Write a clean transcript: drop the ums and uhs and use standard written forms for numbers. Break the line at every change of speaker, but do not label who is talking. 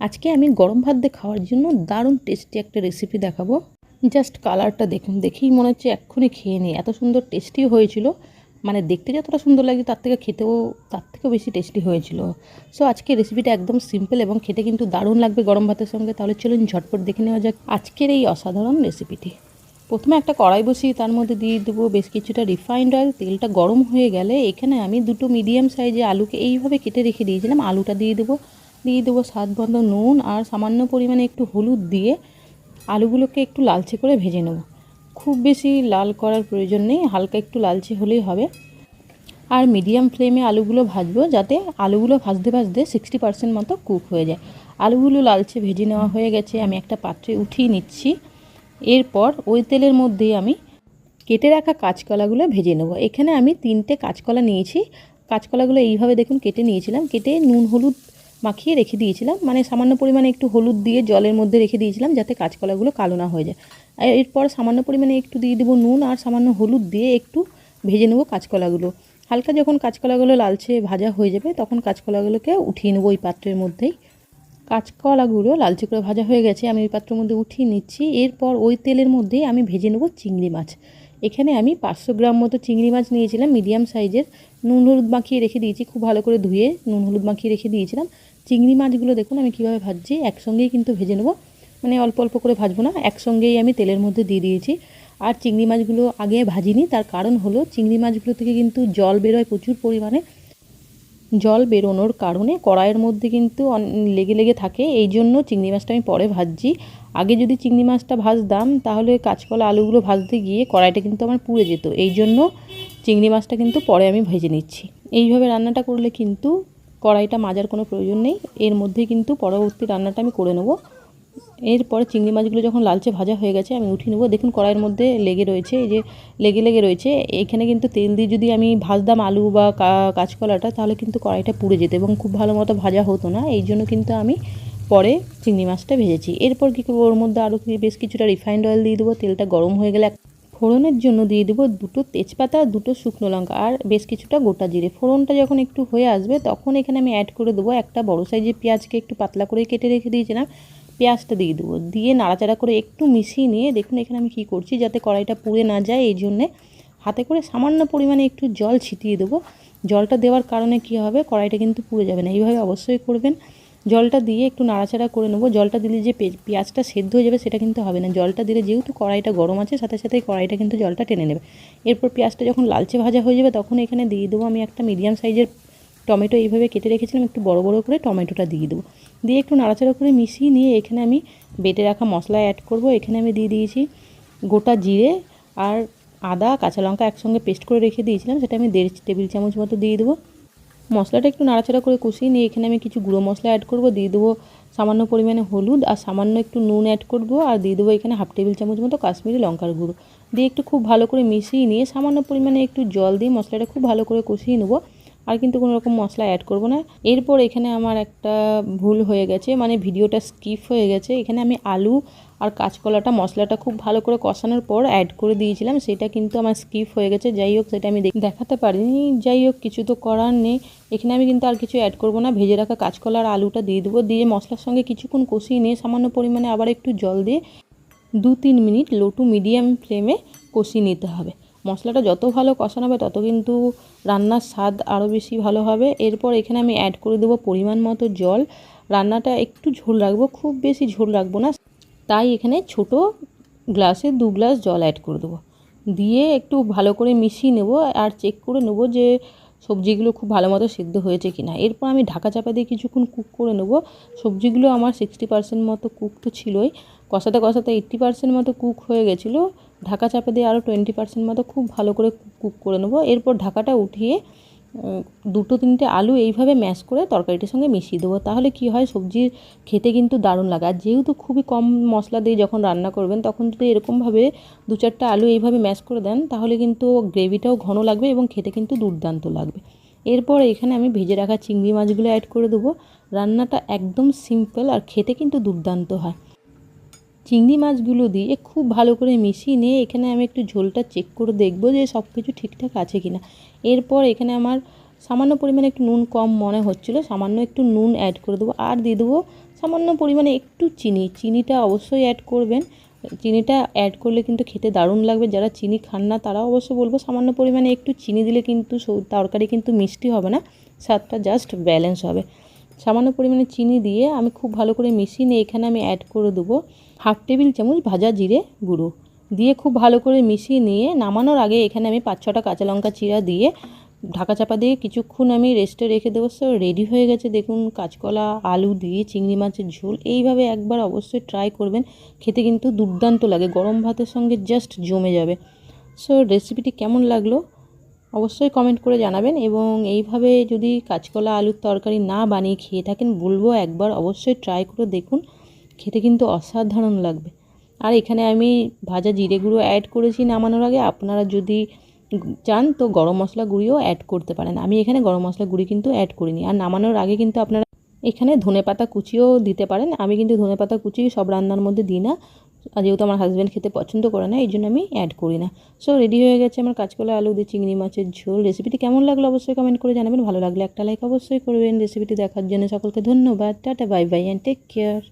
আজকে আমি গরম ভাত দিয়ে খাওয়ার জন্য দারুণ টেস্টি একটা রেসিপি দেখাবো। জাস্ট কালারটা দেখুন, দেখেই মনে হচ্ছে এক্ষুনি খেয়ে নিই, এত সুন্দর টেস্টি হয়েছিল। মানে দেখতে যতটা সুন্দর লাগে তার থেকে খেতেও তার থেকেও বেশি টেস্টি হয়েছিল। সো আজকে রেসিপিটা একদম সিম্পল এবং খেতে কিন্তু দারুণ লাগবে গরম ভাতের সঙ্গে। তাহলে চলুন ঝটপট দেখে নেওয়া যাক আজকের এই অসাধারণ রেসিপিটি। প্রথমে একটা কড়াই বসিয়ে তার মধ্যে দিয়ে দেবো বেশ কিছুটা রিফাইন্ড অয়েল। তেলটা গরম হয়ে গেলে এখানে আমি দুটো মিডিয়াম সাইজে আলুকে এইভাবে কেটে রেখে দিয়েছিলাম, আলুটা দিয়ে দেবো স্বাদ মতো নুন আর সামান্য পরিমাণে একটু হলুদ দিয়ে আলুগুলোকে একটু লালচে করে ভেজে নেব। খুব বেশি লাল করার প্রয়োজন নেই, হালকা একটু লালচে হলেই হবে। আর মিডিয়াম ফ্লেমে আলুগুলো ভাজবো, যাতে আলুগুলো ভাজতে ভাজতে 60% মতো কুক হয়ে যায়। আলুগুলো লালচে ভেজে নেওয়া হয়ে গেছে, আমি একটা পাত্রে উঠিয়ে নিচ্ছি। এরপর ওই তেলের মধ্যেই আমি কেটে রাখা কাঁচকলাগুলো ভেজে নেব। এখানে আমি 3টে কাঁচকলা নিয়েছি। কাঁচকলাগুলো এইভাবে দেখুন কেটে নিয়েছিলাম, কেটে নুন হলুদ মাখিয়ে রেখে দিয়েছিলাম, মানে সামান্য পরিমাণে একটু হলুদ দিয়ে জলের মধ্যে রেখে দিয়েছিলাম যাতে কাঁচকলাগুলো কালো না হয়ে যায়। আর এরপর সামান্য পরিমাণে একটু দিয়ে দেবো নুন আর সামান্য হলুদ দিয়ে একটু ভেজে নেবো কাঁচকলাগুলো। হালকা যখন কাঁচকলাগুলো লালচে ভাজা হয়ে যাবে তখন কাঁচকলাগুলোকে উঠিয়ে নেবো ওই পাত্রের মধ্যেই। কাঁচকলাগুলো লালচে করে ভাজা হয়ে গেছে, আমি ওই পাত্রের মধ্যে উঠিয়ে নিচ্ছি। এরপর ওই তেলের মধ্যেই আমি ভেজে নেব চিংড়ি মাছ। এখানে আমি 500 গ্রাম মতো চিংড়ি মাছ নিয়েছিলাম, মিডিয়াম সাইজের। নুন হলুদ মাখিয়ে রেখে দিয়েছি, খুব ভালো করে ধুয়ে নুন হলুদ মাখিয়ে রেখে দিয়েছিলাম। চিংড়ি মাছগুলো দেখুন আমি কীভাবে ভাজছি, একসঙ্গেই কিন্তু ভেজে নেব, মানে অল্প অল্প করে ভাজবো না, একসঙ্গেই আমি তেলের মধ্যে দিয়ে দিয়েছি। আর চিংড়ি মাছগুলো আগে ভাজিনি, তার কারণ হলো চিংড়ি মাছগুলো থেকে কিন্তু জল বেরোয় প্রচুর পরিমাণে। জল বেরোনোর কারণে কড়াইয়ের মধ্যে কিন্তু লেগে লেগে থাকে, এই জন্য চিংড়ি মাছটা আমি পরে ভাজছি। আগে যদি চিংড়ি মাছটা ভাজতাম তাহলে কাঁচকলা আলুগুলো ভাজতে গিয়ে কড়াইটা কিন্তু আমার পুড়ে যেত, এই জন্য চিংড়ি মাছটা কিন্তু পরে আমি ভেজে নিচ্ছি। এইভাবে রান্নাটা করলে কিন্তু কড়াইটা মাজার কোনো প্রয়োজন নেই, এর মধ্যেই কিন্তু পরবর্তী রান্নাটা আমি করে নেব। এরপরে চিংড়ি মাছগুলো যখন লালচে ভাজা হয়ে গেছে আমি উঠিয়ে নেবো। দেখুন কড়াইয়ের মধ্যে লেগে রয়েছে, এই যে লেগে লেগে রয়েছে। এখানে কিন্তু তেল দিয়ে যদি আমি ভাজতাম আলু বা কাঁচকলাটা তাহলে কিন্তু কড়াইটা পুড়ে যেত এবং খুব ভালো মতো ভাজা হতো না, এই জন্য কিন্তু আমি পরে চিংড়ি মাছটা ভেজেছি। এরপর কী করবো, ওর মধ্যে আরও বেশ কিছুটা রিফাইন্ড অয়েল দিয়ে দেবো। তেলটা গরম হয়ে গেলে ফোড়নের জন্য দিয়ে দেবো 2টো তেজপাতা, 2টো শুকনো লঙ্কা আর বেশ কিছুটা গোটা জিরে। ফোড়নটা যখন একটু হয়ে আসবে তখন এখানে আমি অ্যাড করে দেবো একটা বড়ো সাইজের পেঁয়াজকে একটু পাতলা করে কেটে রেখে দিয়েছিলাম, পেঁয়াজটা দিয়ে দেবো। দিয়ে নাড়াচাড়া করে একটু মিশিয়ে নিয়ে দেখুন এখানে আমি কী করছি, যাতে কড়াইটা পুড়ে না যায় এই জন্যে হাতে করে সামান্য পরিমাণে একটু জল ছিটিয়ে দেবো। জলটা দেওয়ার কারণে কী হবে, কড়াইটা কিন্তু পুড়ে যাবে না, এইভাবে অবশ্যই করবেন। জলটা দিয়ে একটু নাড়াচাড়া করে নেবো। জলটা দিলে যে পেঁয়াজটা সেদ্ধ হয়ে যাবে সেটা কিন্তু হবে না, জলটা দিলে যেহেতু কড়াইটা গরম আছে সাথে সাথেই কড়াইটা কিন্তু জলটা টেনে নেবে। এরপর পেঁয়াজটা যখন লালচে ভাজা হয়ে যাবে তখন এখানে দিয়ে দেবো আমি একটা মিডিয়াম সাইজের টমেটো এইভাবে কেটে রেখেছিলাম, একটু বড় বড় করে টমেটোটা দিয়ে দেবো। দিয়ে একটু নাড়াচাড়া করে মিশিয়ে নিয়ে এখানে আমি বেটে রাখা মশলা অ্যাড করব। এখানে আমি দিয়ে দিয়েছি গোটা জিরে আর আদা কাঁচা লঙ্কা একসঙ্গে পেস্ট করে রেখে দিয়েছিলাম, সেটা আমি 1.5 টেবিল চামচ মতো দিয়ে দেবো। মশলাটা একটু নাড়াচাড়া করে কষিয়ে নিয়ে এখানে আমি কিছু গুঁড়ো মশলা অ্যাড করব। দিয়ে দেবো সামান্য পরিমাণে হলুদ আর সামান্য একটু নুন অ্যাড করব, আর দিয়ে দেবো এখানে 1/2 টেবিল চামচ মতো কাশ্মীরি লঙ্কার গুঁড়ো। দিয়ে একটু খুব ভালো করে মিশিয়ে নিয়ে সামান্য পরিমাণে একটু জল দিয়ে মশলাটা খুব ভালো করে কষিয়ে নেবো। আর কিন্তু কোনো রকম মশলা অ্যাড করব না। এরপর এখানে আমার একটা ভুল হয়ে গেছে, মানে ভিডিওটা স্কিপ হয়ে গেছে। এখানে আমি আলু আর কাঁচকলাটা মশলাটা খুব ভালো করে কষানোর পর অ্যাড করে দিয়েছিলাম, সেটা কিন্তু আমার স্কিপ হয়ে গেছে। যাই হোক সেটা আমি দেখাতে পারিনি, যাই হোক কিছু তো করার নেই। এখানে আমি কিন্তু আর কিছু অ্যাড করব না, ভেজে রাখা কাঁচকলা আর আলুটা দিয়ে দেবো। দিয়ে মশলার সঙ্গে কিছুক্ষণ কষিয়ে নিয়ে সামান্য পরিমাণে আবার একটু জল দিয়ে 2-3 মিনিট লো টু মিডিয়াম ফ্লেমে কষিয়ে নিতে হবে। মশলাটা যত ভালো কষানো হবে তত কিন্তু রান্নার স্বাদ আরও বেশি ভালো হবে। এরপর এখানে আমি অ্যাড করে দেবো পরিমাণ মতো জল। রান্নাটা একটু ঝোল রাখবো, খুব বেশি ঝোল রাখবো না, তাই এখানে ছোট গ্লাসে 2 গ্লাস জল অ্যাড করে দেবো। দিয়ে একটু ভালো করে মিশিয়ে নেব আর চেক করে নেব যে সবজিগুলো খুব ভালো মতো সিদ্ধ হয়েছে কিনা। এরপর আমি ঢাকা চাপা দিয়ে কিছুক্ষণ কুক করে নেব। সবজিগুলো আমার 60% মতো কুক তো ছিলই, কষাতে কষাতে 80% মতো কুক হয়ে গেছিলো। ঢাকা চাপা দিয়ে আরও 20% মতো খুব ভালো করে কুক করে নেব। এরপর ঢাকাটা উঠিয়ে 2-3টে আলু এইভাবে ম্যাশ করে তরকারিটার সঙ্গে মিশিয়ে দেবো। তাহলে কি হয়, সবজির খেতে কিন্তু দারুণ লাগে। আর যেহেতু খুবই কম মশলা দিয়ে যখন রান্না করবেন তখন যদি এরকমভাবে 2-4টা আলু এইভাবে ম্যাশ করে দেন তাহলে কিন্তু গ্রেভিটাও ঘন লাগবে এবং খেতে কিন্তু দুর্দান্ত লাগবে। এরপর এখানে আমি ভেজে রাখা চিংড়ি মাছগুলো অ্যাড করে দেবো। রান্নাটা একদম সিম্পল আর খেতে কিন্তু দুর্দান্ত হয়। চিংড়ি মাছগুলো দিয়ে খুব ভালো করে মিশিয়ে নিয়ে এখানে আমি একটু ঝোলটা চেক করে দেখব যে সব কিছু ঠিকঠাক আছে কিনা। এরপর এখানে আমার সামান্য পরিমাণে একটু নুন কম মনে হচ্ছিলো, সামান্য একটু নুন অ্যাড করে দেবো আর দিয়ে দেবো সামান্য পরিমাণে একটু চিনিটা অবশ্যই অ্যাড করবেন। চিনিটা অ্যাড করলে কিন্তু খেতে দারুণ লাগবে। যারা চিনি খান না তারাও অবশ্য বলবো সামান্য পরিমাণে একটু চিনি দিলে কিন্তু তরকারি কিন্তু মিষ্টি হবে না, স্বাদটা জাস্ট ব্যালেন্স হবে। সামান্য পরিমাণে চিনি দিয়ে আমি খুব ভালো করে মিশিয়ে নিয়ে এখানে আমি অ্যাড করে দেবো 1/2 টেবিল চামচ ভাজা জিরে গুঁড়ো দিয়ে খুব ভালো করে মিশিয়ে নিয়ে নামানোর আগে এখানে আমি 5-6টা কাঁচা লঙ্কা চিরা দিয়ে ঢাকা চাপা দিয়ে কিছুক্ষণ আমি রেস্টে রেখে দেবো। সো রেডি হয়ে গেছে দেখুন কাঁচকলা আলু দিয়ে চিংড়ি মাছের ঝোল। এইভাবে একবার অবশ্যই ট্রাই করবেন, খেতে কিন্তু দুর্দান্ত লাগে, গরম ভাতের সঙ্গে জাস্ট জমে যাবে। সো রেসিপিটি কেমন লাগলো অবশ্যই কমেন্ট করে জানাবেন, এবং এইভাবে যদি কাঁচকলা আলুর তরকারি না বানিয়ে খেয়ে থাকেন বলবো একবার অবশ্যই ট্রাই করে দেখুন, খেতে কিন্তু অসাধারণ লাগবে। আর এখানে আমি ভাজা জিরে গুঁড়ো অ্যাড করেছি নামানোর আগে, আপনারা যদি চান তো গরম মশলা গুঁড়িও অ্যাড করতে পারেন। আমি এখানে গরম মশলা গুঁড়ি কিন্তু অ্যাড করিনি। আর নামানোর আগে কিন্তু আপনারা এখানে ধনেপাতা কুচিও দিতে পারেন। আমি কিন্তু ধনেপাতা কুচি সব রান্নার মধ্যে দিই না, যেহেতু আমার হাজব্যান্ড খেতে পছন্দ করে না এই জন্য আমি অ্যাড করি না। সো রেডি হয়ে গেছে আমার কাঁচকলা আলু দিয়ে চিংড়ি মাছের ঝোল। রেসিপিটি কেমন লাগলো অবশ্যই কমেন্ট করে জানাবেন, ভালো লাগলে একটা লাইক অবশ্যই করবেন। রেসিপিটি দেখার জন্য সকলকে ধন্যবাদ। Tata bye bye and take care.